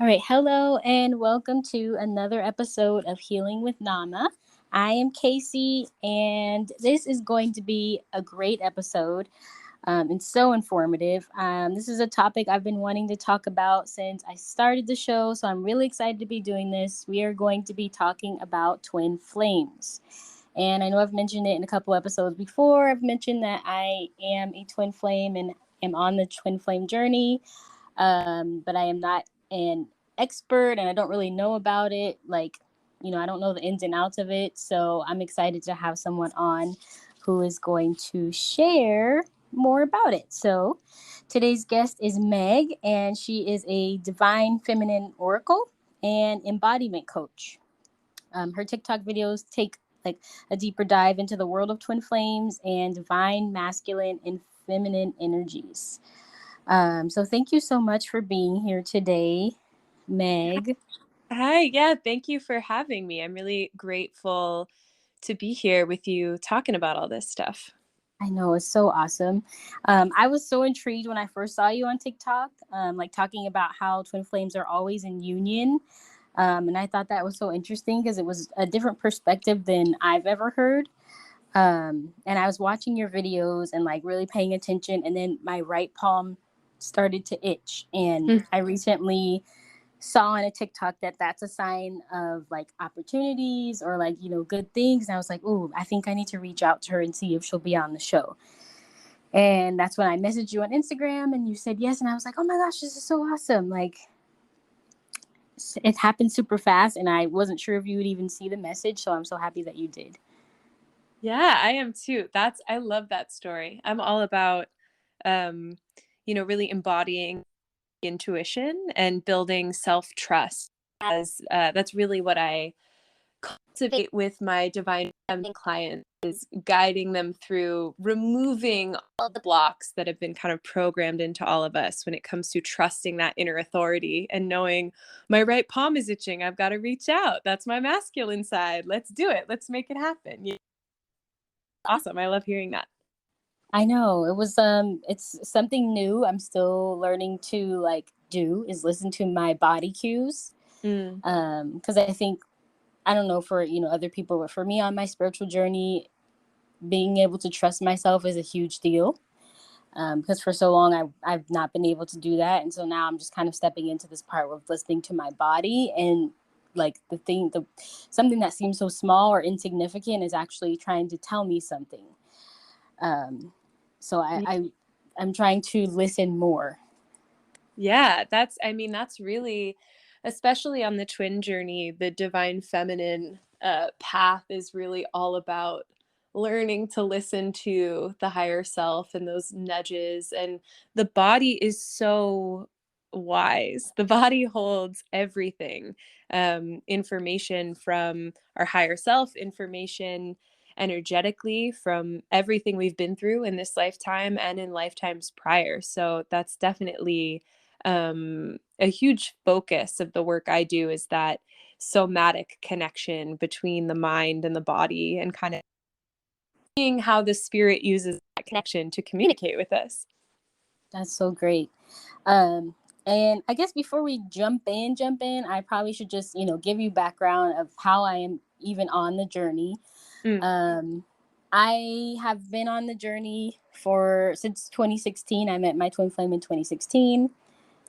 All right, hello and welcome to another episode of Healing with Nama. I am Casey, and this is going to be a great episode and so informative. This is a topic I've been wanting to talk about since I started the show, so I'm really excited to be doing this. We are going to be talking about twin flames. And I know I've mentioned it in a couple episodes before. I've mentioned that I am a twin flame and am on the twin flame journey, but I am not an expert and I don't really know about it. I don't know the ins and outs of it. So I'm excited to have someone on who is going to share more about it. So today's guest is Meg, and she is a divine feminine oracle and embodiment coach. Her TikTok videos take like a deeper dive into the world of twin flames and divine masculine and feminine energies. So thank you so much for being here today, Meg. Hi, yeah, thank you for having me. I'm really grateful to be here with you talking about all this stuff. I know, it's so awesome. I was so intrigued when I first saw you on TikTok, talking about how twin flames are always in union. And I thought that was so interesting because it was a different perspective than I've ever heard. And I was watching your videos and like really paying attention, and then my right palm started to itch. And I recently saw on a TikTok that that's a sign of like opportunities or good things. And I was like, "Ooh, I think I need to reach out to her and see if she'll be on the show." And that's when I messaged you on Instagram and you said yes. And I was like, "Oh my gosh, this is so awesome." Like, it happened super fast and I wasn't sure if you would even see the message. So I'm so happy that you did. Yeah, I am too. I love that story. I'm all about, really embodying intuition and building self-trust as that's really what I cultivate with my divine feminine clients, is guiding them through removing all the blocks that have been kind of programmed into all of us when it comes to trusting that inner authority and knowing my right palm is itching. I've got to reach out. That's my masculine side. Let's do it. Let's make it happen. Yeah. Awesome. I love hearing that. I know it's something new. I'm still learning to do is listen to my body cues. Mm. Because I think, I don't know for other people, but for me on my spiritual journey, being able to trust myself is a huge deal. Because for so long I've not been able to do that, and so now I'm just kind of stepping into this part of listening to my body, and like something that seems so small or insignificant is actually trying to tell me something. So I'm trying to listen more. Yeah, that's really, especially on the twin journey, the divine feminine path is really all about learning to listen to the higher self and those nudges. And the body is so wise. The body holds everything, information from our higher self, information energetically from everything we've been through in this lifetime and in lifetimes prior. So that's definitely a huge focus of the work I do, is that somatic connection between the mind and the body, and kind of seeing how the spirit uses that connection to communicate with us. That's so great. And I guess before we jump in, I probably should just, give you background of how I am even on the journey. Mm. I have been on the journey since 2016. I met my twin flame in 2016.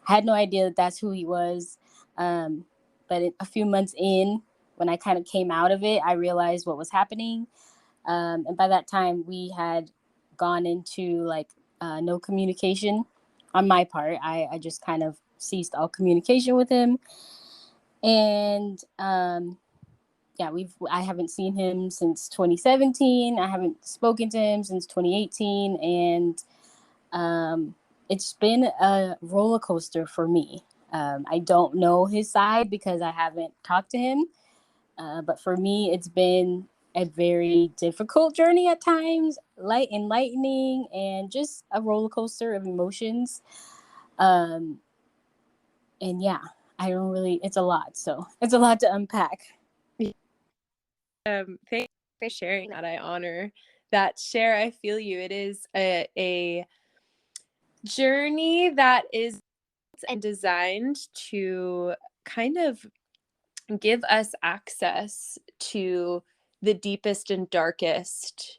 I had no idea that that's who he was. But a few months in, when I kind of came out of it, I realized what was happening. And by that time, we had gone into no communication on my part. I just kind of ceased all communication with him. And I haven't seen him since 2017. I haven't spoken to him since 2018. And it's been a roller coaster for me. I don't know his side because I haven't talked to him. But for me, it's been a very difficult journey at times, light enlightening, and just a roller coaster of emotions. And yeah, it's a lot. So it's a lot to unpack. Thanks for sharing that. I honor that share. I feel you. It is a journey that is and designed to kind of give us access to the deepest and darkest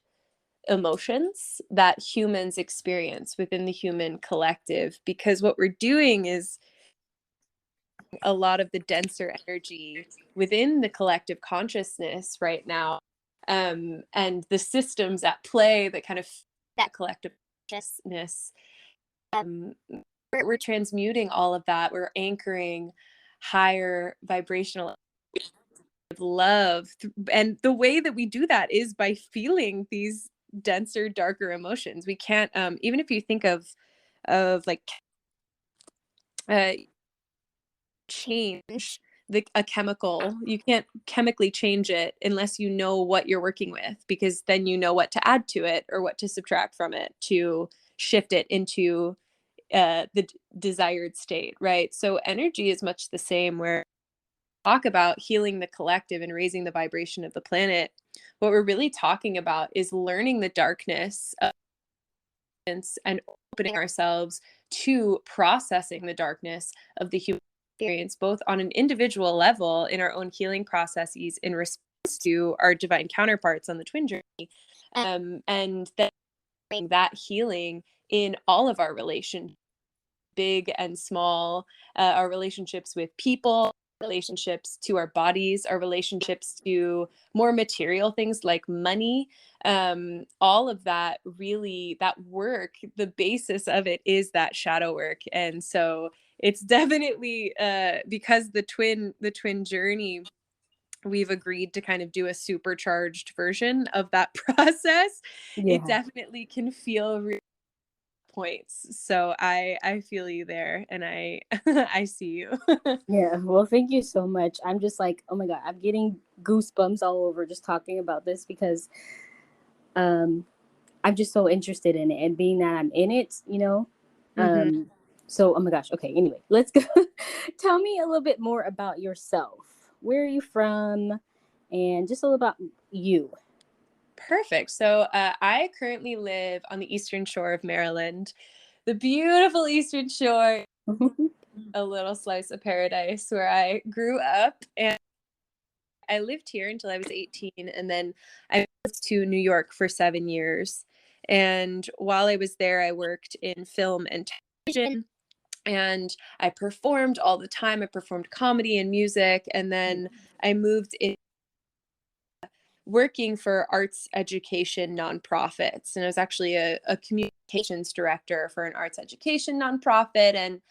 emotions that humans experience within the human collective, because what we're doing is a lot of the denser energy within the collective consciousness right now, and the systems at play that kind of that collective consciousness. um, we're transmuting all of that. We're anchoring higher vibrational love, and the way that we do that is by feeling these denser, darker emotions. We can't, even if you think of like uh, change a chemical, you can't chemically change it unless you know what you're working with, because then you know what to add to it or what to subtract from it to shift it into the desired state, right? So energy is much the same. Where talk about healing the collective and raising the vibration of the planet, what we're really talking about is learning the darkness of and opening ourselves to processing the darkness of the human experience, both on an individual level in our own healing processes in response to our divine counterparts on the twin journey, and then that healing in all of our relationships, big and small, our relationships with people, relationships to our bodies, our relationships to more material things like money. All of that, really, that work, the basis of it is that shadow work. And so it's definitely, because the twin journey, we've agreed to kind of do a supercharged version of that process. It Yeah. definitely can feel points. So I feel you there, and I I see you. Yeah. Well, thank you so much. I'm just like, oh my God, I'm getting goosebumps all over just talking about this because um I'm just so interested in it, and being that I'm in it, you know. Mhm. Um so oh my gosh, okay, anyway, let's go. Tell me a little bit more about yourself. Where are you from? And just a little about you. Perfect. So I currently live on the eastern shore of Maryland, the beautiful eastern shore, a little slice of paradise where I grew up. And I lived here until I was 18, and then I moved to New York for 7 years. And while I was there, I worked in film and television, and I performed all the time. I performed comedy and music, and then I moved in working for arts education nonprofits. And I was actually a communications director for an arts education nonprofit. And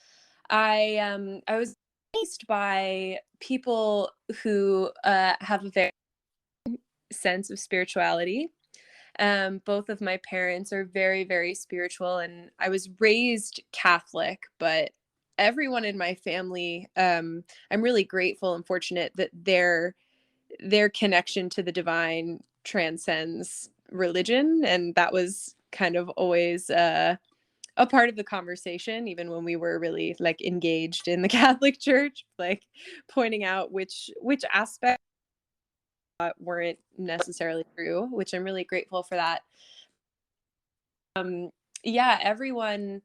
I was raised by people who have a very sense of spirituality. Both of my parents are very, very spiritual, and I was raised Catholic, but everyone in my family, I'm really grateful and fortunate that their connection to the divine transcends religion. And that was kind of always a part of the conversation, even when we were really like engaged in the Catholic Church, like pointing out which aspects weren't necessarily true, which I'm really grateful for that. Yeah, everyone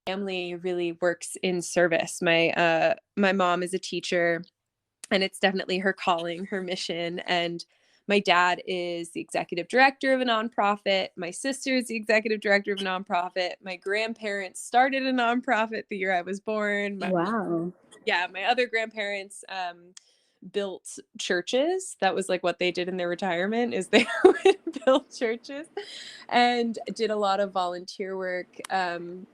family really works in service. My mom is a teacher, and it's definitely her calling, her mission. And my dad is the executive director of a nonprofit. My sister is the executive director of a nonprofit. My grandparents started a nonprofit the year I was born. Wow. My other grandparents built churches. That was like what they did in their retirement, is they would build churches and did a lot of volunteer work. And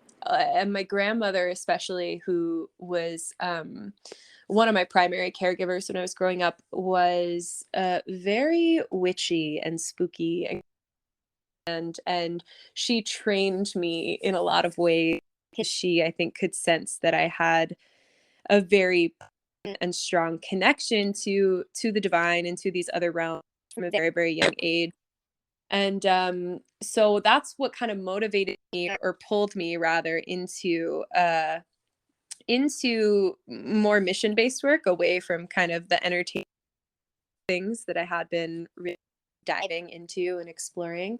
my grandmother, especially, who was one of my primary caregivers when I was growing up, was very witchy and spooky, and she trained me in a lot of ways. She, I think, could sense that I had a very and strong connection to the divine and to these other realms from a very, very young age. And so that's what kind of motivated me, or pulled me rather, into more mission based work, away from kind of the entertainment things that I had been really diving into and exploring.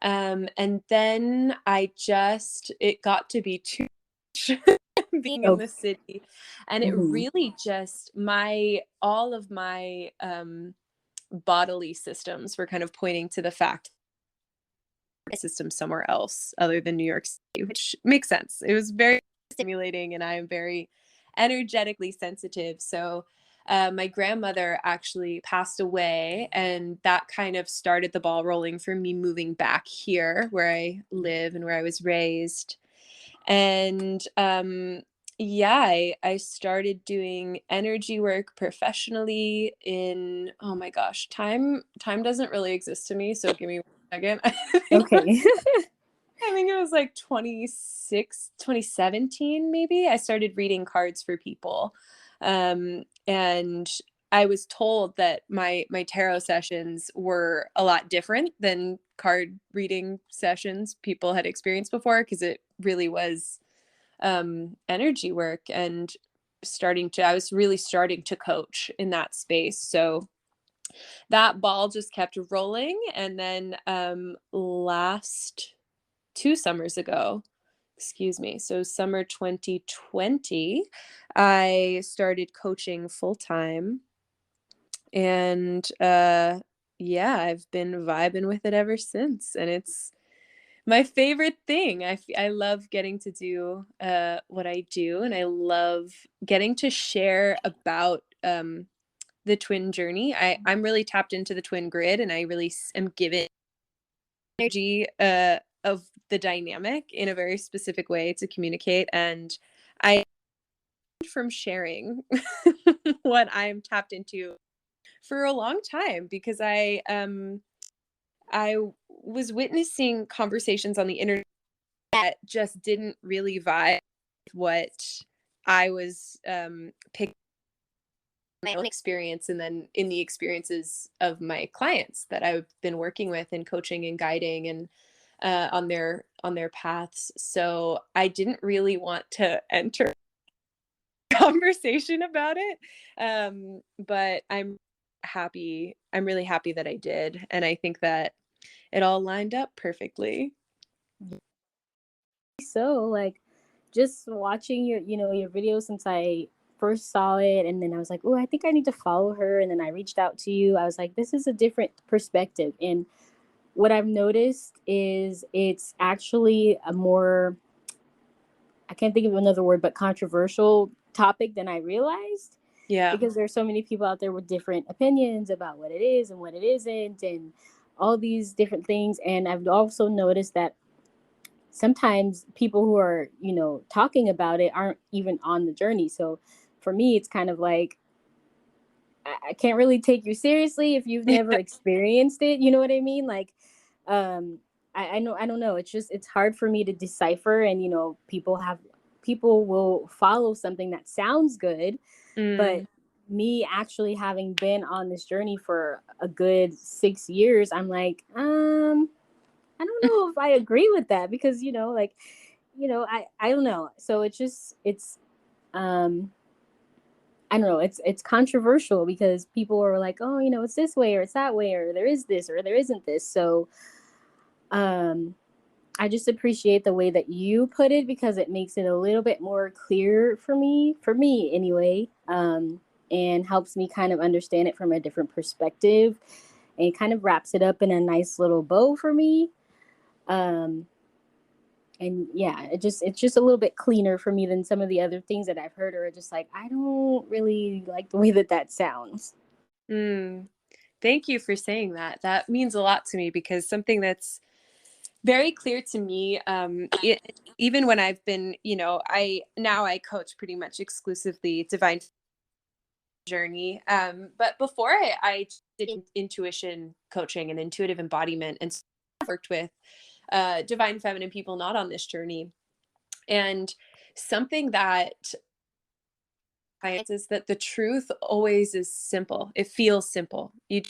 And then it got to be too much. being in Okay. the city. And it Hmm. really just all of my bodily systems were kind of pointing to the fact system somewhere else other than New York City, which makes sense. It was very stimulating, and I am very energetically sensitive. So, my grandmother actually passed away, and that kind of started the ball rolling for me moving back here where I live and where I was raised. And yeah, I started doing energy work professionally in, oh my gosh, time doesn't really exist to me, so give me 1 second. Okay. I think it was like 2017 maybe. I started reading cards for people. And I was told that my tarot sessions were a lot different than card reading sessions people had experienced before, because it really was energy work, and I was really starting to coach in that space. So that ball just kept rolling. And then last 2 summers ago, excuse me, so summer 2020, I started coaching full time. And yeah, I've been vibing with it ever since. And it's my favorite thing. I love getting to do what I do, and I love getting to share about the twin journey. I'm really tapped into the twin grid, and I really am given energy of the dynamic in a very specific way to communicate. And I from sharing what I'm tapped into for a long time, because I was witnessing conversations on the internet that just didn't really vibe with what I was picking my own experience, and then in the experiences of my clients that I've been working with and coaching and guiding, and on their paths. So I didn't really want to enter conversation about it, but I'm really happy that I did, and I think that it all lined up perfectly. So, like, just watching your videos since I first saw it, and then I was like, oh, I think I need to follow her, and then I reached out to you. I was like, this is a different perspective, and what I've noticed is it's actually a more, I can't think of another word, but controversial topic than I realized, Yeah. because there's so many people out there with different opinions about what it is and what it isn't, and all these different things. And I've also noticed that sometimes people who are, talking about it aren't even on the journey. So for me, it's kind of like, I can't really take you seriously if you've never experienced it. You know what I mean? Like, um, I don't know. It's just, it's hard for me to decipher. And, people will follow something that sounds good, but Mm, me actually having been on this journey for a good 6 years, I'm like, I don't know if I agree with that, because, like, I don't know. So um, I don't know. It's controversial because people are like, oh, it's this way or it's that way, or there is this or there isn't this. So, um, I just appreciate the way that you put it, because it makes it a little bit more clear for me anyway, and helps me kind of understand it from a different perspective, and it kind of wraps it up in a nice little bow for me. Um, and yeah, it's just a little bit cleaner for me than some of the other things that I've heard, or just like, I don't really like the way that that sounds. mm. Thank you for saying that. That means a lot to me, because something that's very clear to me, even when I've been, I coach pretty much exclusively divine journey. But before I did intuition coaching and intuitive embodiment, and worked with divine feminine people not on this journey. And something that science is that the truth always is simple. It feels simple. You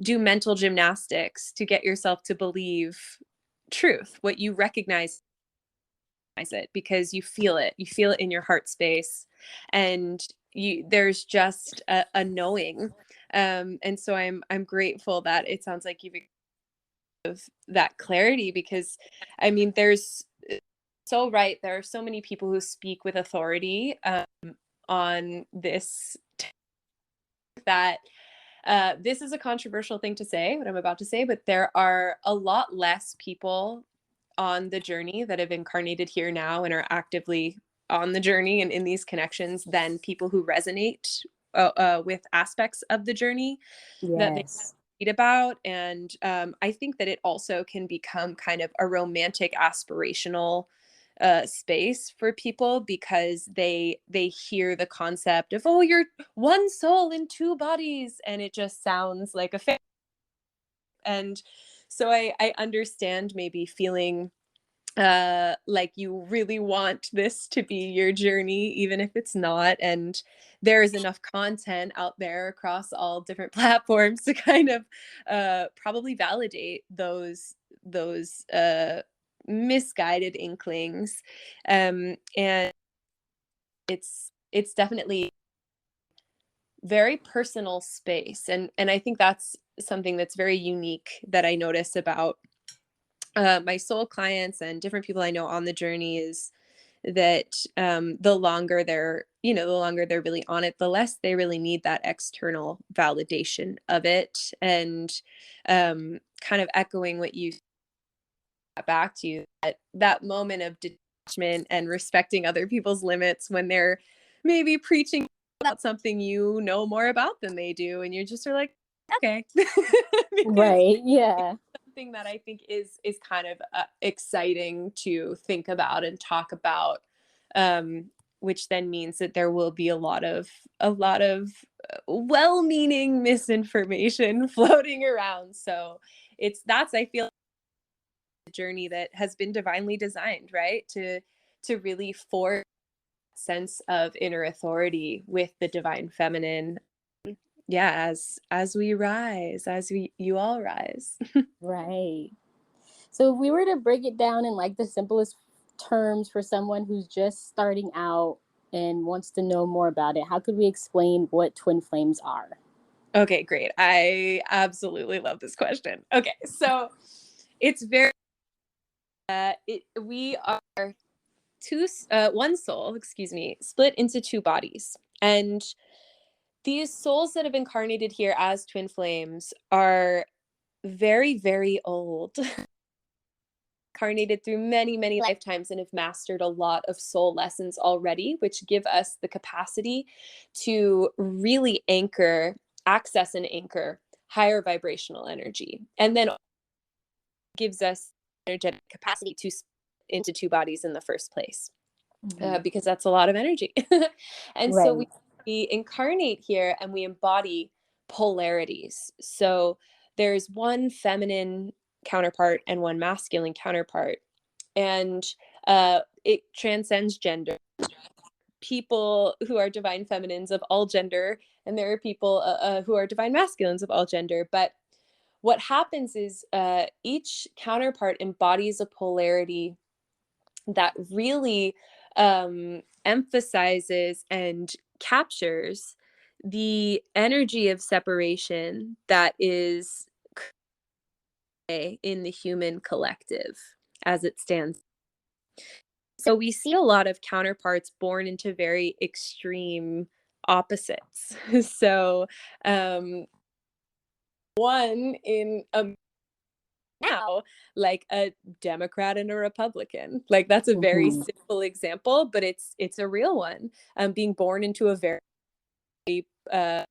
do mental gymnastics to get yourself to believe truth, what you recognize it, because you feel it. You feel it in your heart space, and there's just a knowing. And so I'm grateful that it sounds like you've that clarity, because I mean, there's so right. There are so many people who speak with authority on this that this is a controversial thing to say, what I'm about to say, but there are a lot less people on the journey that have incarnated here now and are actively on the journey and in these connections than people who resonate with aspects of the journey that they Yes. read about. And I think that it also can become kind of a romantic aspirational space for people because they hear the concept of, oh, you're one soul in two bodies, and it just sounds like a and so I understand maybe feeling like you really want this to be your journey even if it's not, and there is enough content out there across all different platforms to kind of probably validate those misguided inklings. And it's definitely very personal space, and I think that's something that's very unique that I notice about my soul clients and different people I know on the journey is that the longer they're, the longer they're really on it, the less they really need that external validation of it. And kind of echoing what you said back to you, that moment of detachment and respecting other people's limits when they're maybe preaching about something you know more about than they do. And you're just sort of like, okay. Because Right. Yeah. something that I think is kind of exciting to think about and talk about, um, which then means that there will be a lot of well-meaning misinformation floating around. So that's I feel a journey that has been divinely designed, right? To really forge sense of inner authority with the divine feminine. Yeah, as we rise, as you all rise. Right. So if we were to break it down in like the simplest terms for someone who's just starting out and wants to know more about it, how could we explain what twin flames are? Okay, great. I absolutely love this question. Okay, so it's very we are one soul, excuse me, split into two bodies. And these souls that have incarnated here as twin flames are very, very old. Incarnated through many, many lifetimes and have mastered a lot of soul lessons already, which give us the capacity to really access and anchor higher vibrational energy. And then gives us energetic capacity to split into two bodies in the first place, Mm-hmm. because that's a lot of energy. And so Right. we incarnate here and we embody polarities. So there's one feminine counterpart and one masculine counterpart, and it transcends gender. People who are divine feminines of all gender, and there are people who are divine masculines of all gender. But what happens is each counterpart embodies a polarity that really emphasizes and captures the energy of separation that is in the human collective as it stands. So we see a lot of counterparts born into very extreme opposites. So one in a now like a Democrat and a Republican. Like that's a very Mm-hmm. simple example, but it's a real one. Being born into a very uh,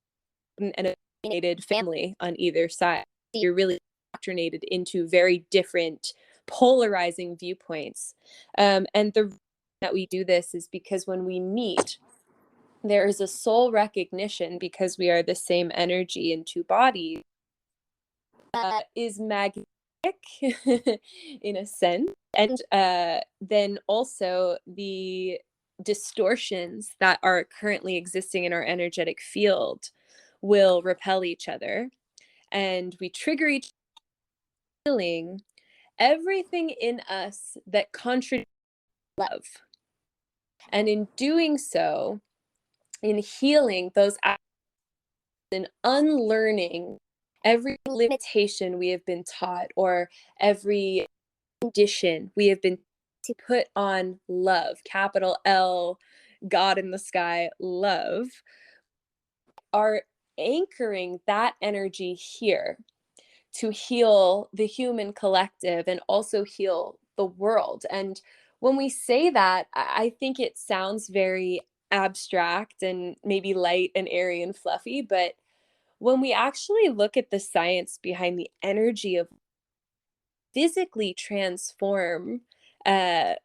and opinionated family on either side, you're really indoctrinated into very different polarizing viewpoints. And the reason that we do this is because when we meet, there is a soul recognition because we are the same energy in two bodies is magnetic in a sense. And then also the distortions that are currently existing in our energetic field will repel each other. And we trigger each feeling everything in us that contradicts love. And in doing so, in healing those and unlearning every limitation we have been taught or every condition we have been to put on love, capital L, God in the sky, love, are anchoring that energy here to heal the human collective and also heal the world. And when we say that, I think it sounds very abstract and maybe light and airy and fluffy, but when we actually look at the science behind the energy of physically transform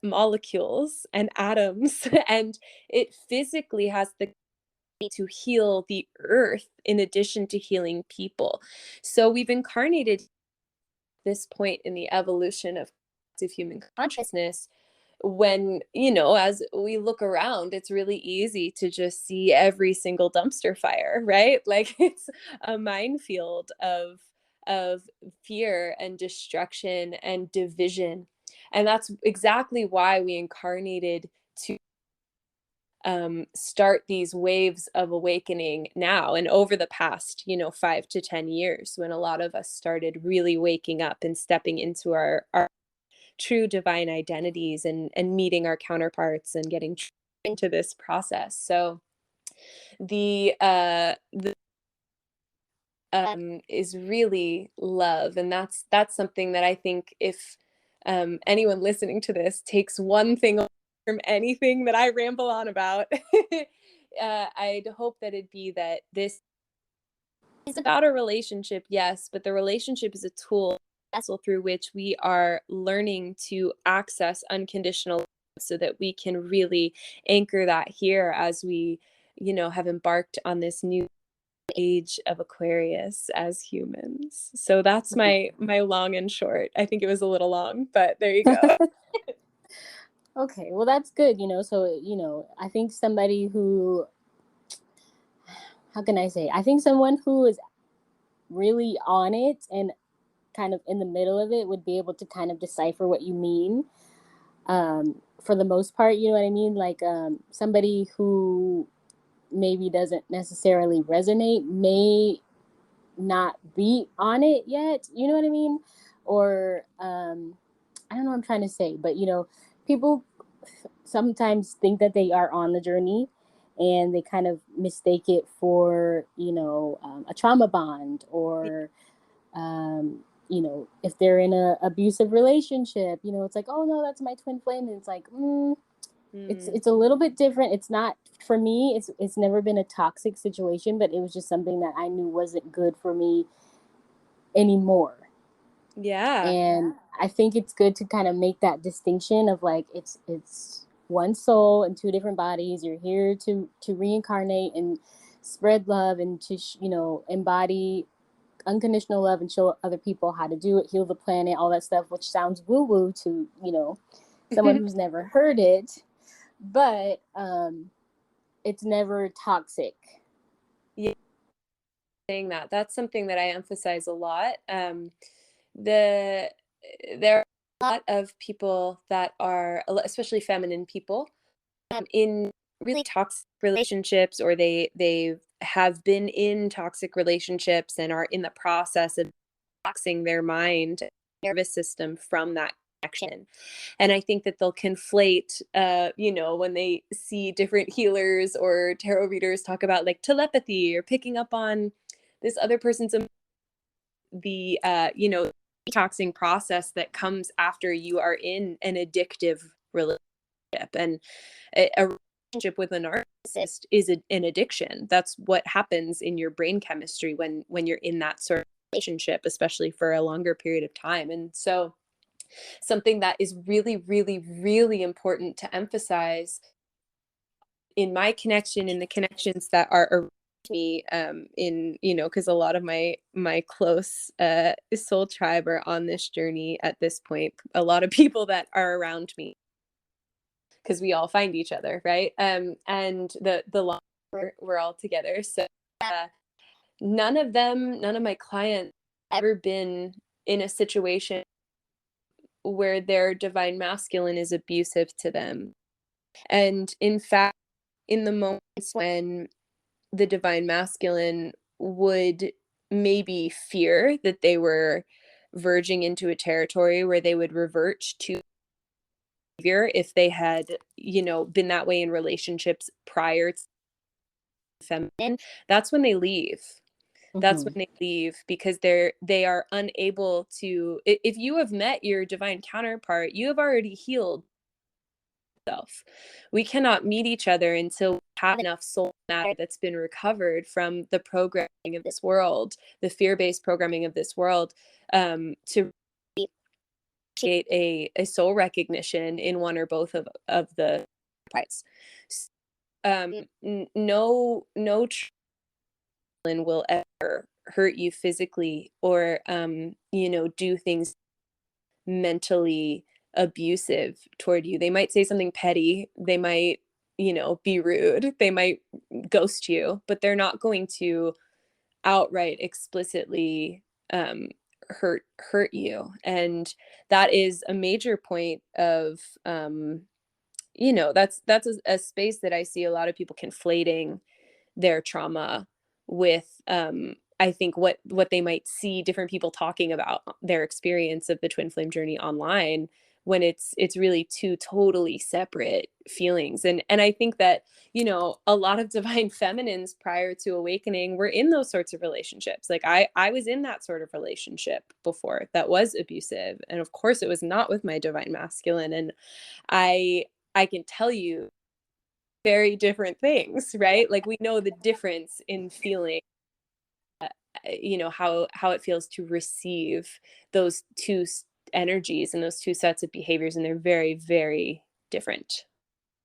molecules and atoms, and it physically has the to heal the earth in addition to healing people. So we've incarnated this point in the evolution of human consciousness when, as we look around, it's really easy to just see every single dumpster fire, right? Like it's a minefield of fear and destruction and division. And that's exactly why we incarnated to start these waves of awakening now and over the past 5 to 10 years, when a lot of us started really waking up and stepping into our true divine identities and meeting our counterparts and getting into this process. So the is really love, and that's something that I think if anyone listening to this takes one thing from anything that I ramble on about, I'd hope that it'd be that this is about a relationship, yes, but the relationship is a tool vessel through which we are learning to access unconditional love so that we can really anchor that here as we, have embarked on this new age of Aquarius as humans. So that's my long and short. I think it was a little long, but there you go. Okay, well that's good, so I think somebody who, how can I say, I think someone who is really on it and kind of in the middle of it would be able to kind of decipher what you mean, for the most part, you know what I mean? Like, somebody who maybe doesn't necessarily resonate may not be on it yet, you know what I mean? Or I don't know what I'm trying to say, but people sometimes think that they are on the journey and they kind of mistake it for a trauma bond, or if they're in a abusive relationship, it's like, oh no, that's my twin flame, and it's like, it's a little bit different. It's not, for me, it's never been a toxic situation, but it was just something that I knew wasn't good for me anymore. Yeah. And I think it's good to kind of make that distinction of like, it's one soul in two different bodies. You're here to reincarnate and spread love and to embody unconditional love and show other people how to do it, heal the planet, all that stuff, which sounds woo woo to someone who's never heard it, but it's never toxic. Yeah, saying that's something that I emphasize a lot. The There are a lot of people that are, especially feminine people, in really toxic relationships, or they have been in toxic relationships and are in the process of detoxing their mind, nervous system from that connection. And I think that they'll conflate, when they see different healers or tarot readers talk about like telepathy or picking up on this other person's the detoxing process that comes after you are in an addictive relationship. And a relationship with a narcissist is an addiction. That's what happens in your brain chemistry when you're in that sort of relationship, especially for a longer period of time. And so something that is really, really, really important to emphasize in my connection, in the connections that are around me, in because a lot of my close soul tribe are on this journey at this point, a lot of people that are around me, because we all find each other, right? And the long we're all together. So none of my clients ever been in a situation where their divine masculine is abusive to them. And in fact, in the moments when the divine masculine would maybe fear that they were verging into a territory where they would revert to behavior if they had, been that way in relationships prior to feminine, that's when they leave. That's when Hmm. they leave because they are unable to, if you have met your divine counterpart, you have already healed yourself. We cannot meet each other until we have enough soul matter that's been recovered from the programming of this world, the fear-based programming of this world, to create a soul recognition in one or both of the parts. No will ever hurt you physically or do things mentally abusive toward you. They might say something petty, they might be rude, they might ghost you, but they're not going to outright explicitly um hurt you. And that is a major point of that's a space that I see a lot of people conflating their trauma with I think what they might see different people talking about their experience of the twin flame journey online, when it's really two totally separate feelings. And I think that a lot of divine feminines prior to awakening were in those sorts of relationships. Like I was in that sort of relationship before that was abusive, and of course it was not with my divine masculine. And I I can tell you very different things, right? Like we know the difference in feeling, how it feels to receive those energies and those two sets of behaviors, and they're very, very different.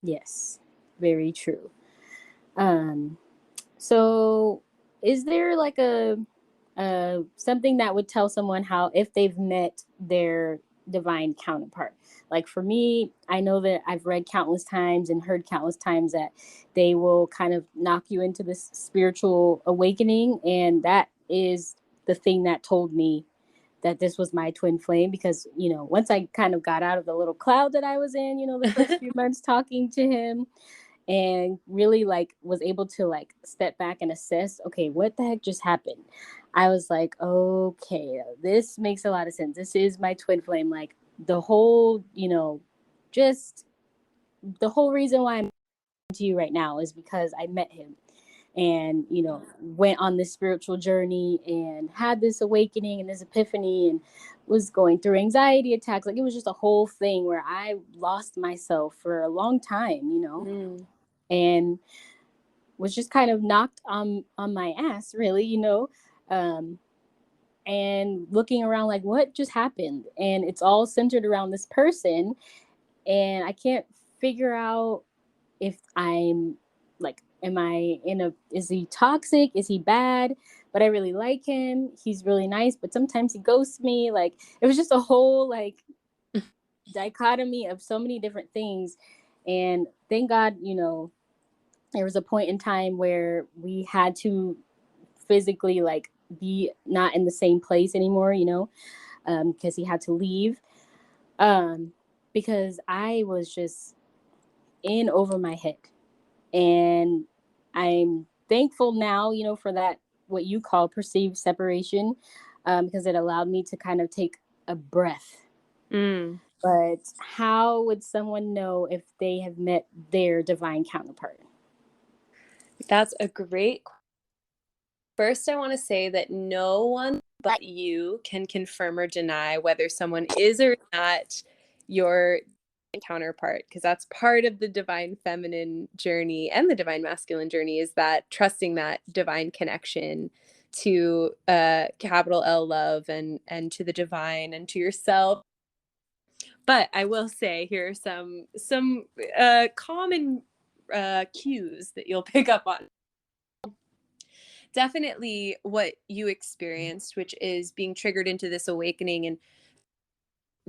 Yes, very true. Um, so is there like a something that would tell someone how if they've met their divine counterpart? Like for me, I know that I've read countless times and heard countless times that they will kind of knock you into this spiritual awakening, and that is the thing that told me that this was my twin flame. Because once I kind of got out of the little cloud that I was in, the first few months talking to him, and really like was able to like step back and assess, okay, what the heck just happened? I was like, okay, this makes a lot of sense. This is my twin flame. Like the whole, just the whole reason why I'm to you right now is because I met him and went on this spiritual journey and had this awakening and this epiphany, and was going through anxiety attacks. Like it was just a whole thing where I lost myself for a long time, Mm. and was just kind of knocked on my ass, really, um, and looking around like what just happened, and it's all centered around this person, and I can't figure out if I'm like, am I in a, is he toxic, is he bad? But I really like him, he's really nice, but sometimes he ghosts me. Like it was just a whole like dichotomy of so many different things. And thank God, there was a point in time where we had to physically like be not in the same place anymore, because he had to leave, um, because I was just in over my head. And I'm thankful now, for that, what you call perceived separation, because it allowed me to kind of take a breath. Mm. But how would someone know if they have met their divine counterpart? That's a great. First, I want to say that no one but you can confirm or deny whether someone is or not your counterpart, because that's part of the divine feminine journey and the divine masculine journey, is that trusting that divine connection to capital L love, and to the divine and to yourself. But I will say here are some common cues that you'll pick up on. Definitely what you experienced, which is being triggered into this awakening, and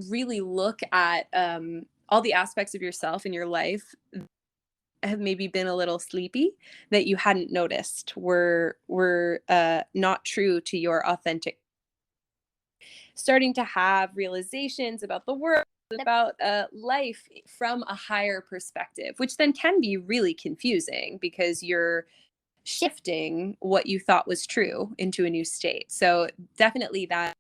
really look at all the aspects of yourself in your life have maybe been a little sleepy, that you hadn't noticed were not true to your authentic. Starting to have realizations about the world, about life from a higher perspective, which then can be really confusing because you're shifting what you thought was true into a new state. So definitely that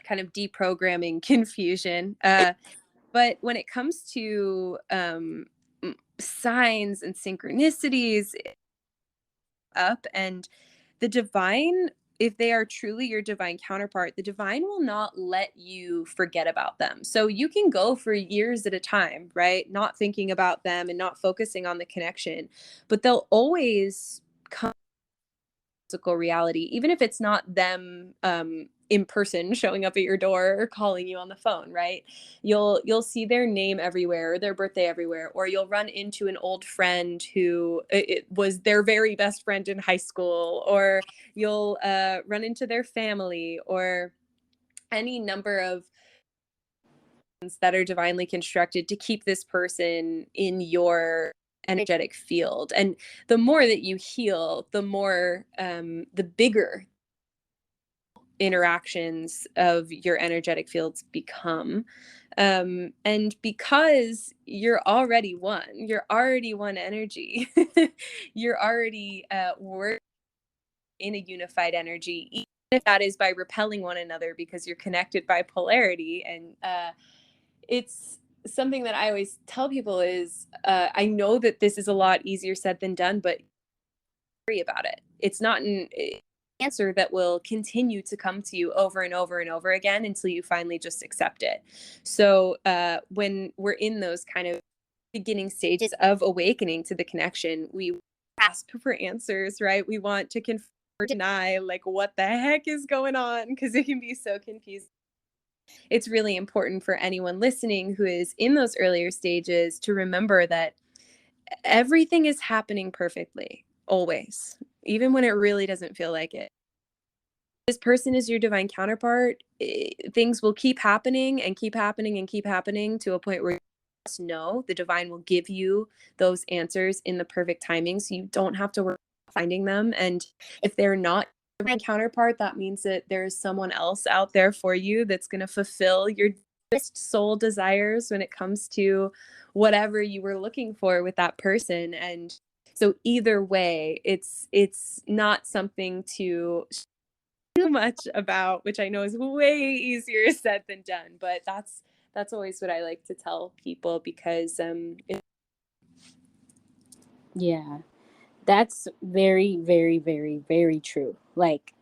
kind of deprogramming confusion. But when it comes to signs and synchronicities up, and the divine, if they are truly your divine counterpart, the divine will not let you forget about them. So you can go for years at a time, right? Not thinking about them and not focusing on the connection, but they'll always come physical reality, even if it's not them in person showing up at your door or calling you on the phone, right? You'll see their name everywhere, or their birthday everywhere, or you'll run into an old friend who it was their very best friend in high school, or you'll run into their family, or any number of that are divinely constructed to keep this person in your energetic field. And the more that you heal, the more the bigger interactions of your energetic fields become. And because you're already one energy, you're already working in a unified energy, even if that is by repelling one another because you're connected by polarity. And it's something that I always tell people is I know that this is a lot easier said than done, but worry about it. It's not an answer that will continue to come to you over and over and over again until you finally just accept it. So when we're in those kind of beginning stages of awakening to the connection, we ask for answers, right? We want to confirm or deny, like, what the heck is going on? Because it can be so confusing. It's really important for anyone listening who is in those earlier stages to remember that everything is happening perfectly, always, even when it really doesn't feel like it. This person is your divine counterpart. Things will keep happening and keep happening and keep happening to a point where you just know the divine will give you those answers in the perfect timing. So you don't have to worry about finding them. And if they're not your divine counterpart, that means that there's someone else out there for you that's going to fulfill your soul desires when it comes to whatever you were looking for with that person. And so either way, it's not something to too much about, which I know is way easier said than done, but that's always what I like to tell people, because Yeah, that's very, very, very, very true. Like,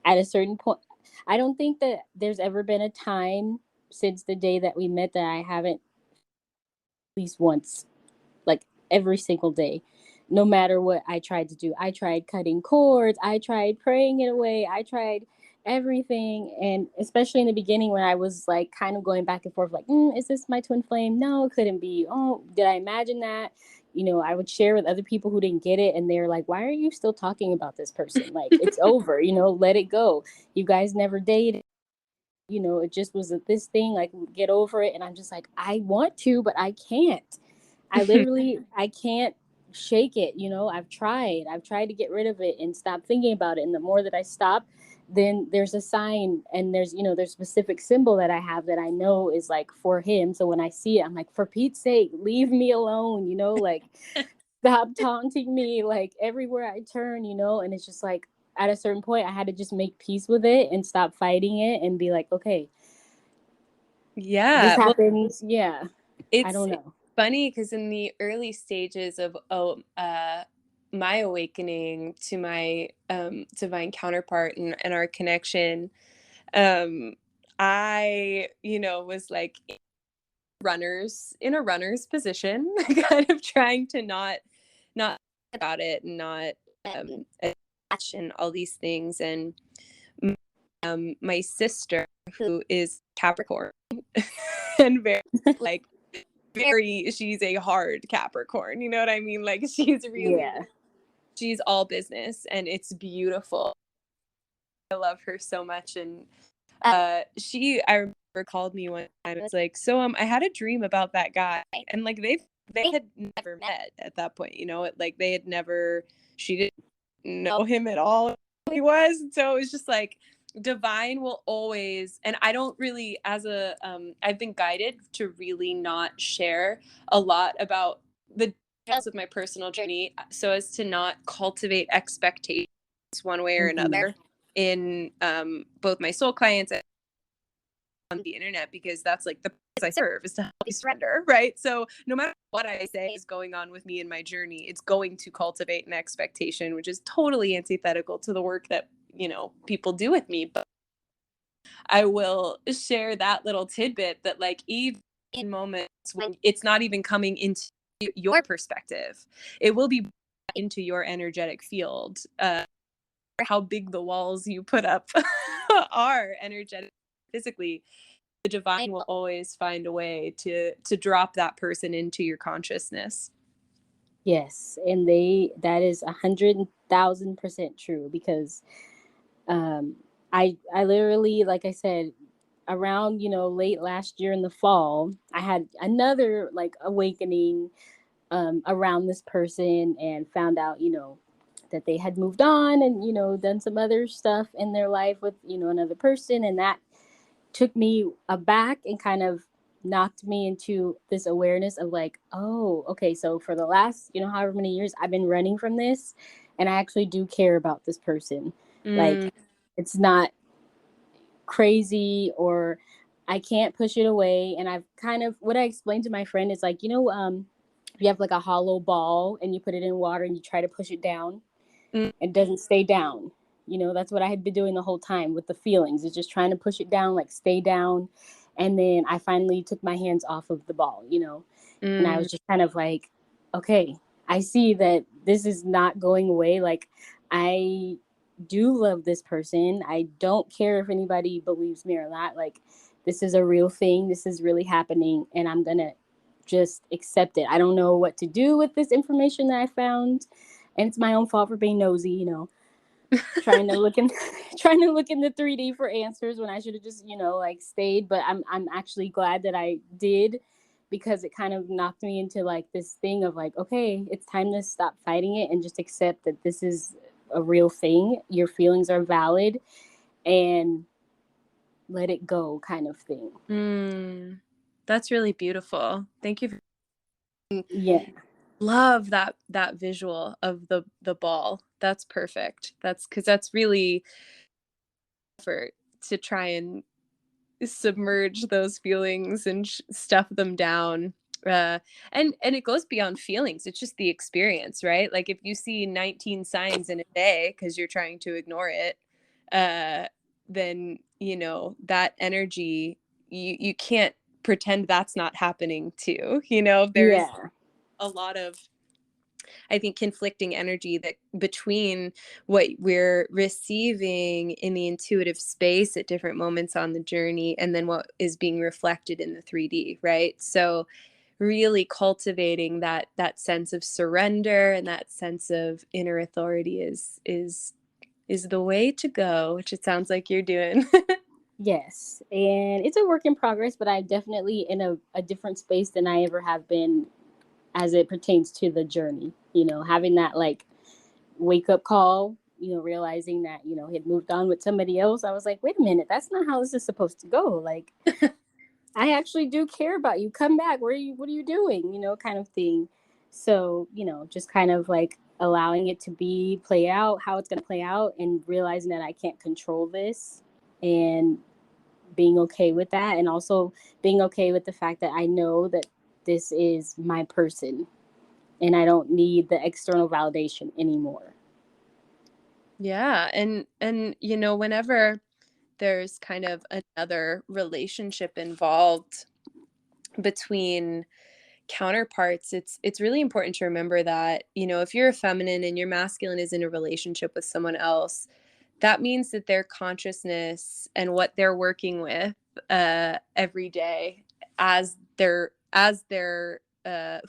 at a certain point, I don't think that there's ever been a time since the day that we met that I haven't at least once, like every single day, no matter what I tried to do. I tried cutting cords, I tried praying it away, I tried everything. And especially in the beginning when I was like kind of going back and forth, like, is this my twin flame? No, it couldn't be. Oh, did I imagine that? I would share with other people who didn't get it, and they're like, why are you still talking about this person? Like, it's over, let it go. You guys never dated. It just was this thing, like, get over it. And I'm just like, I want to, but I can't. I can't shake it. I've tried to get rid of it and stop thinking about it. And the more that I stop, then there's a sign, and there's specific symbol that I have that I know is like for him. So when I see it, I'm like, for Pete's sake, leave me alone, like, stop taunting me, like, everywhere I turn, and it's just like, at a certain point I had to just make peace with it and stop fighting it and be like, okay, this yeah, well, happens. Yeah. I it's don't know. funny because in the early stages of my awakening to my divine counterpart, and our connection, um I was like in a runner's position, kind of trying to not about it, and not attach and all these things. And my sister, who is Capricorn, and very, like, she's a hard Capricorn, you know what I mean? Like, Yeah. she's all business, and it's beautiful. I love her so much. And I remember, called me one time. It's like, so I had a dream about that guy, and like they had never met at that point, like they had never, she didn't know him at all, he was. So it was just like, divine will always, and I don't really, as a I've been guided to really not share a lot about the details of my personal journey, so as to not cultivate expectations one way or Mm-hmm. another in both my soul clients on the internet, because that's like the purpose I serve, is to help you surrender, right? So no matter what I say is going on with me in my journey, it's going to cultivate an expectation, which is totally antithetical to the work that, people do with me. But I will share that little tidbit that, like, even in moments when it's not even coming into your perspective, it will be into your energetic field. How big the walls you put up are energetic, physically, the divine will always find a way to drop that person into your consciousness. Yes, and that is 100,000% true because um, I literally, like I said, around late last year in the fall, I had another like awakening around this person and found out that they had moved on and done some other stuff in their life with another person, and that took me aback and kind of knocked me into this awareness of like, oh, okay, so for the last however many years I've been running from this, and I actually do care about this person. Like, Mm, it's not crazy, or I can't push it away. And I've kind of, what I explained to my friend is like, if you have like a hollow ball and you put it in water and you try to push it down, mm, it doesn't stay down. That's what I had been doing the whole time with the feelings. It's just trying to push it down, like stay down. And then I finally took my hands off of the ball, and I mm, was just kind of like, okay, I see that this is not going away. Like, I do love this person. I don't care if anybody believes me or not. Like, this is a real thing. This is really happening. And I'm going to just accept it. I don't know what to do with this information that I found. And it's my own fault for being nosy, trying to look in trying to look in the 3D for answers when I should have just like stayed. But I'm actually glad that I did, because it kind of knocked me into like this thing of like, okay, it's time to stop fighting it and just accept that this is a real thing. Your feelings are valid, and let it go, kind of thing. mm. That's really beautiful. Thank you. Yeah. Love that visual of the ball. That's perfect. That's because that's really effort to try and submerge those feelings and stuff them down. And it goes beyond feelings. It's just the experience, right? Like, if you see 19 signs in a day because you're trying to ignore it, uh then that energy, you can't pretend that's not happening too. There's Yeah. a lot of, I think, conflicting energy that between what we're receiving in the intuitive space at different moments on the journey, and then what is being reflected in the 3D, right? So really cultivating that sense of surrender and that sense of inner authority is the way to go, which it sounds like you're doing. Yes. And it's a work in progress, but I'm definitely in a different space than I ever have been as it pertains to the journey. Having that like wake up call, realizing that, he had moved on with somebody else. I was like, wait a minute, that's not how this is supposed to go. Like, I actually do care about you. Come back. What are you doing? Kind of thing. So, just kind of like allowing it to play out, how it's going to play out, and realizing that I can't control this, and being okay with that. And also being okay with the fact that I know that this is my person and I don't need the external validation anymore. Yeah, and whenever there's kind of another relationship involved between counterparts, it's really important to remember that, if you're a feminine and your masculine is in a relationship with someone else, that means that their consciousness and what they're working with every day, as their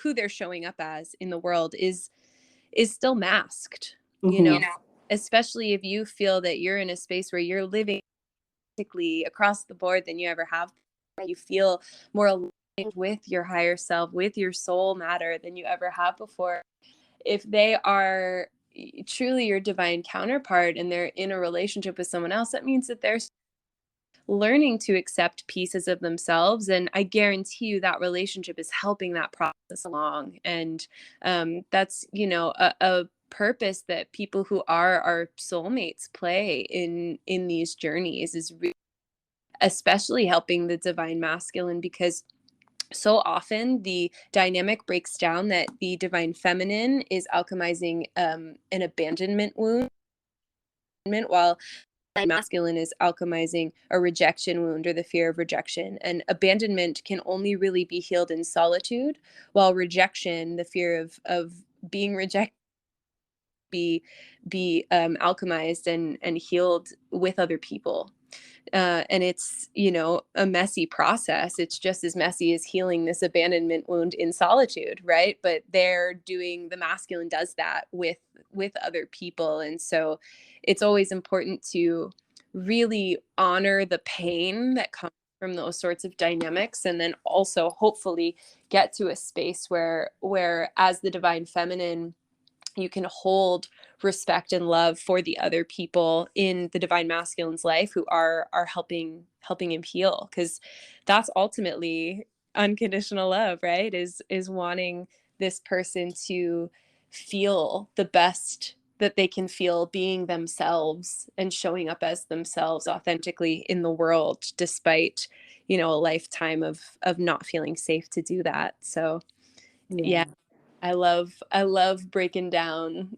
who they're showing up as in the world, is still masked, Mm-hmm. especially if you feel that you're in a space where you're living across the board than you ever have. You feel more aligned with your higher self, with your soul matter than you ever have before. If they are truly your divine counterpart and they're in a relationship with someone else, that means that they're learning to accept pieces of themselves. And I guarantee you that relationship is helping that process along. And that's, a purpose that people who are our soulmates play in these journeys, is especially helping the divine masculine, because so often the dynamic breaks down that the divine feminine is alchemizing an abandonment wound, while masculine is alchemizing a rejection wound or the fear of rejection. And abandonment can only really be healed in solitude, while rejection, the fear of being rejected, be alchemized and healed with other people. And it's, a messy process. It's just as messy as healing this abandonment wound in solitude, right? But the masculine does that with other people. And so it's always important to really honor the pain that comes from those sorts of dynamics, and then also hopefully get to a space where as the divine feminine, you can hold respect and love for the other people in the divine masculine's life who are helping him heal, because that's ultimately unconditional love, right? Is wanting this person to feel the best that they can feel, being themselves and showing up as themselves authentically in the world, despite a lifetime of not feeling safe to do that. So yeah, Yeah. I love breaking down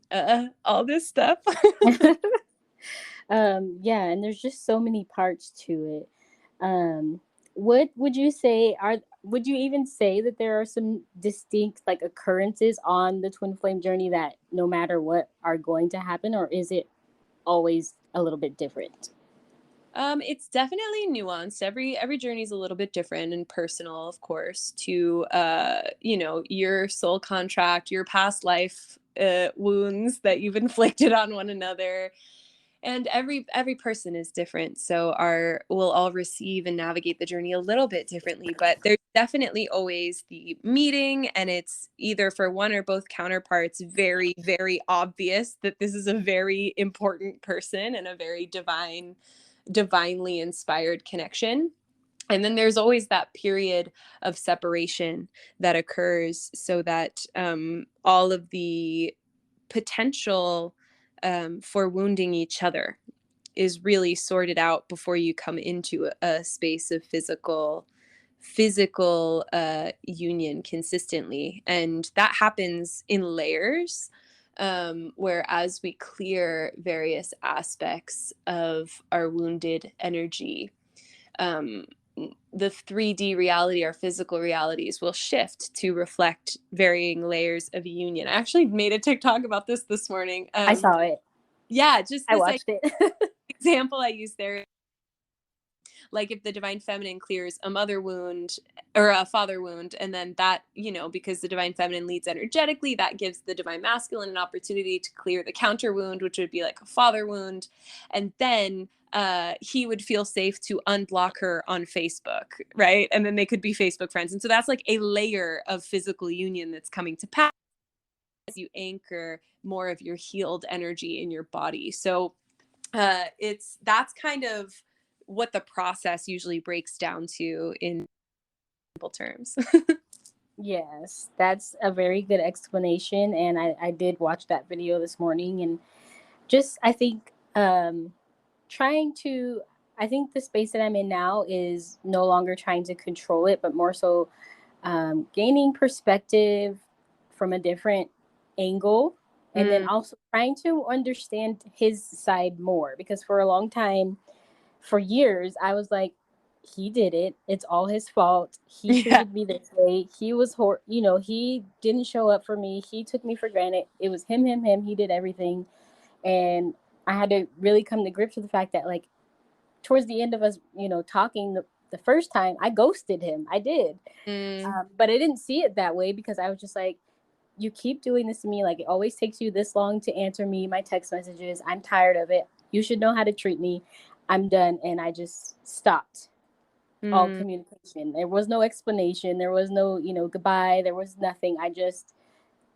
all this stuff. Yeah, and there's just so many parts to it. What would you say are would you even say that there are some distinct like occurrences on the twin flame journey that no matter what are going to happen, or is it always a little bit different? It's definitely nuanced. Every journey is a little bit different and personal, of course, to your soul contract, your past life wounds that you've inflicted on one another. And every person is different, so we'll all receive and navigate the journey a little bit differently, but there's definitely always the meeting, and it's either for one or both counterparts very, very obvious that this is a very important person and a very divinely inspired connection. And then there's always that period of separation that occurs, so that all of the potential for wounding each other is really sorted out before you come into a space of physical union consistently. And that happens in layers, where as we clear various aspects of our wounded energy, um, the 3D reality, our physical realities, will shift to reflect varying layers of union. I actually made a TikTok about this morning. I saw it. Yeah, just I this watched it. example I used there. Like if the divine feminine clears a mother wound or a father wound, and then that, because the divine feminine leads energetically, that gives the divine masculine an opportunity to clear the counter wound, which would be like a father wound. And then he would feel safe to unblock her on Facebook, right? And then they could be Facebook friends. And so that's like a layer of physical union that's coming to pass as you anchor more of your healed energy in your body. So that's kind of what the process usually breaks down to in simple terms. Yes, that's a very good explanation. And I did watch that video this morning. And just, I think, trying to, I think the space that I'm in now is no longer trying to control it, but more so gaining perspective from a different angle. And then Mm, also trying to understand his side more. Because for a long time, for years, I was like, he did it. It's all his fault. He yeah. treated me this way. He was, he didn't show up for me. He took me for granted. It was him, him, him. He did everything. And I had to really come to grips with the fact that, like, towards the end of us, talking the first time, I ghosted him. I did. Mm, But I didn't see it that way because I was just like, you keep doing this to me. Like, it always takes you this long to answer me, my text messages. I'm tired of it. You should know how to treat me. I'm done. And I just stopped all mm, communication. There was no explanation. There was no, goodbye. There was nothing. I just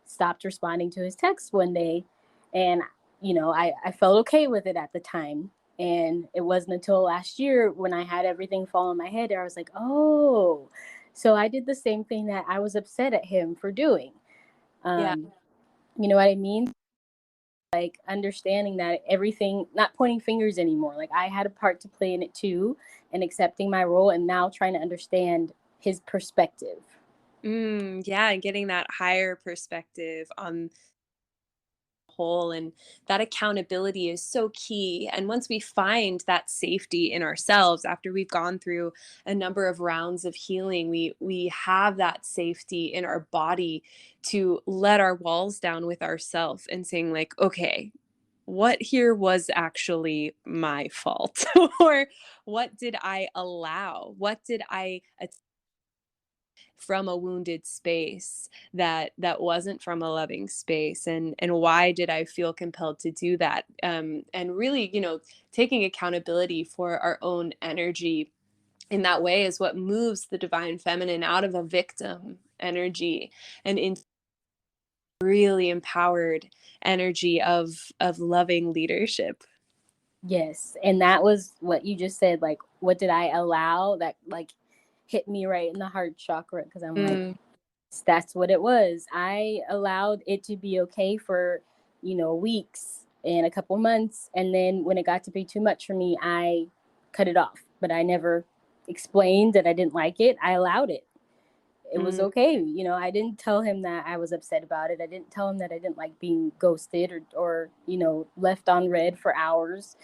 stopped responding to his text one day. And, I felt okay with it at the time. And it wasn't until last year when I had everything fall on my head, I was like, oh, so I did the same thing that I was upset at him for doing. yeah. Um, you know what I mean? like understanding that everything, not pointing fingers anymore. Like I had a part to play in it too, and accepting my role, and now trying to understand his perspective. Yeah, and getting that higher perspective on whole, and that accountability is so key. And once we find that safety in ourselves after we've gone through a number of rounds of healing, we have that safety in our body to let our walls down with ourselves and saying like, okay, what here was actually my fault? Or what did I allow? What did I from a wounded space that wasn't from a loving space, and why did I feel compelled to do that? And really, taking accountability for our own energy in that way is what moves the divine feminine out of a victim energy and into really empowered energy of loving leadership. Yes, and that was what you just said. Like, what did I allow? That like hit me right in the heart chakra, because I'm like, Mm, that's what it was. I allowed it to be okay for, weeks and a couple months, and then when it got to be too much for me, I cut it off. But I never explained that I didn't like it. I allowed it. It was mm, okay. I didn't tell him that I was upset about it. I didn't tell him that I didn't like being ghosted or left on red for hours.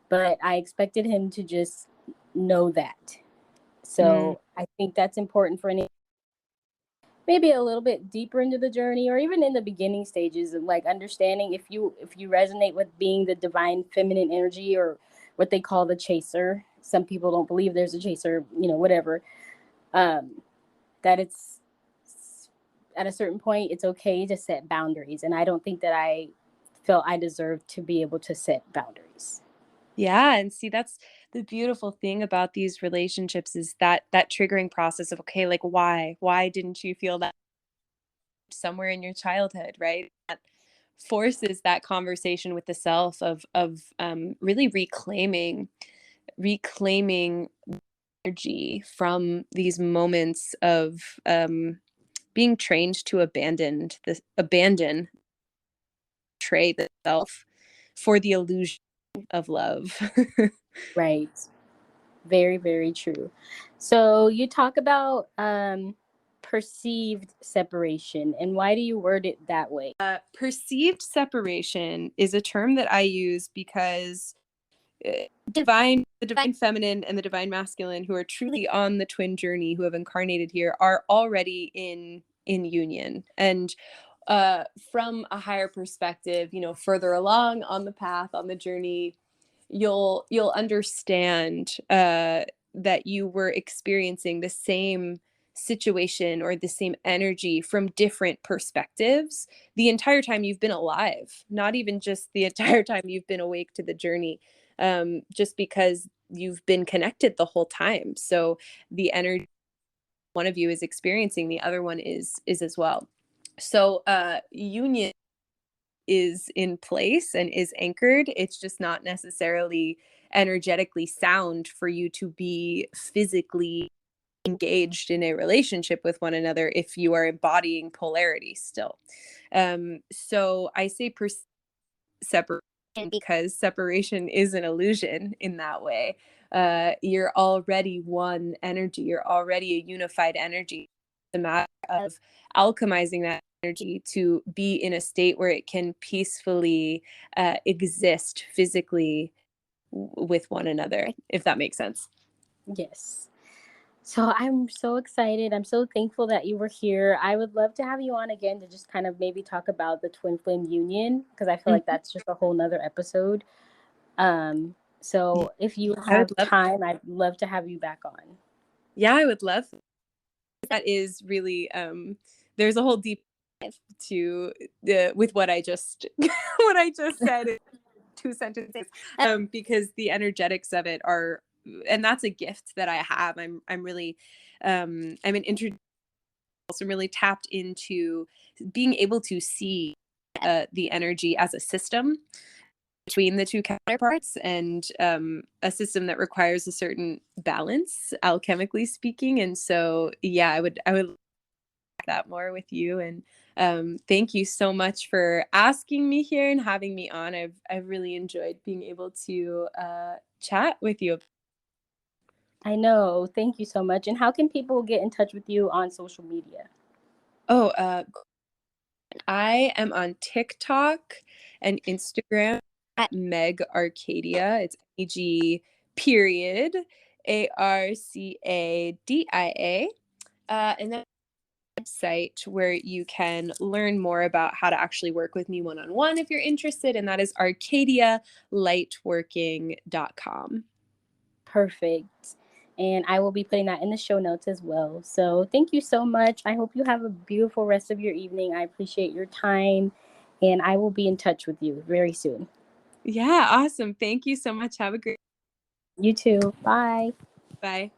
But I expected him to just know that. mm. So I think that's important for any, maybe a little bit deeper into the journey, or even in the beginning stages of like understanding if you resonate with being the divine feminine energy, or what they call the chaser. Some people don't believe there's a chaser, whatever. um that it's at a certain point it's okay to set boundaries, and I don't think that I felt I deserved to be able to set boundaries. Yeah, and see, that's the beautiful thing about these relationships is that triggering process of, okay, like why didn't you feel that somewhere in your childhood, right? That forces that conversation with the self of really reclaiming energy from these moments of being trained to abandon trait the self for the illusion of love. Right. Very, very true. So you talk about perceived separation, and why do you word it that way? Perceived separation is a term that I use because the divine feminine and the divine masculine, who are truly on the twin journey, who have incarnated here, are already in union. And from a higher perspective, further along on the path, on the journey, you'll understand that you were experiencing the same situation or the same energy from different perspectives the entire time you've been alive, not even just the entire time you've been awake to the journey, just because you've been connected the whole time. So the energy one of you is experiencing, the other one is as well. So union is in place and is anchored. It's just not necessarily energetically sound for you to be physically engaged in a relationship with one another if you are embodying polarity still. So I say separation because separation is an illusion in that way. You're already one energy, you're already a unified energy. It's a matter of alchemizing that energy to be in a state where it can peacefully exist physically with one another, if that makes sense. Yes. So I'm so excited. I'm so thankful that you were here. I would love to have you on again to just kind of maybe talk about the twin flame union, because I feel like Mhm. that's just a whole nother episode. Yeah, So if you I would have love. time, I'd love to have you back on. Yeah, I would love. That is really. There's a whole deep to with what I just what I just said in 2 sentences, because the energetics of it are, and that's a gift that I have. I'm really I'm an intro also really tapped into being able to see the energy as a system between the two counterparts, and a system that requires a certain balance alchemically speaking. And so yeah, I would like that more with you, and Thank you so much for asking me here and having me on. I've really enjoyed being able to chat with you. I know. Thank you so much. And how can people get in touch with you on social media? Oh, I am on TikTok and Instagram at Meg Arcadia. It's Meg period Arcadia. And then website where you can learn more about how to actually work with me one-on-one if you're interested, and that is arcadialightworking.com. Perfect. And I will be putting that in the show notes as well. So thank you so much. I hope you have a beautiful rest of your evening. I appreciate your time, and I will be in touch with you very soon. Yeah, awesome. Thank you so much. Have a great You too. Bye. bye.